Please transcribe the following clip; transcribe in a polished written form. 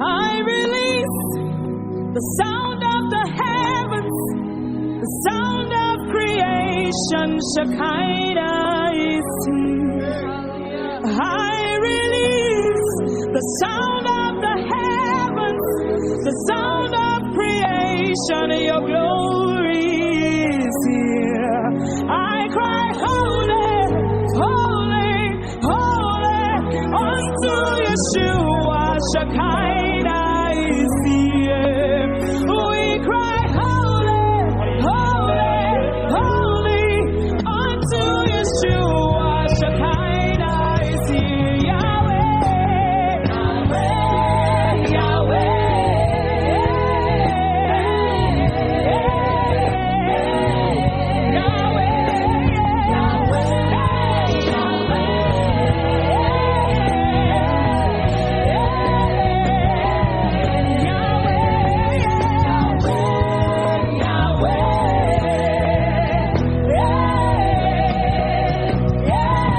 I release the sound of the heavens, the sound of creation. Shekinah is here. I release the sound of the heavens, the sound of creation. Your glory is here. I cry, holy, holy, holy, unto Yeshua. Shekinah is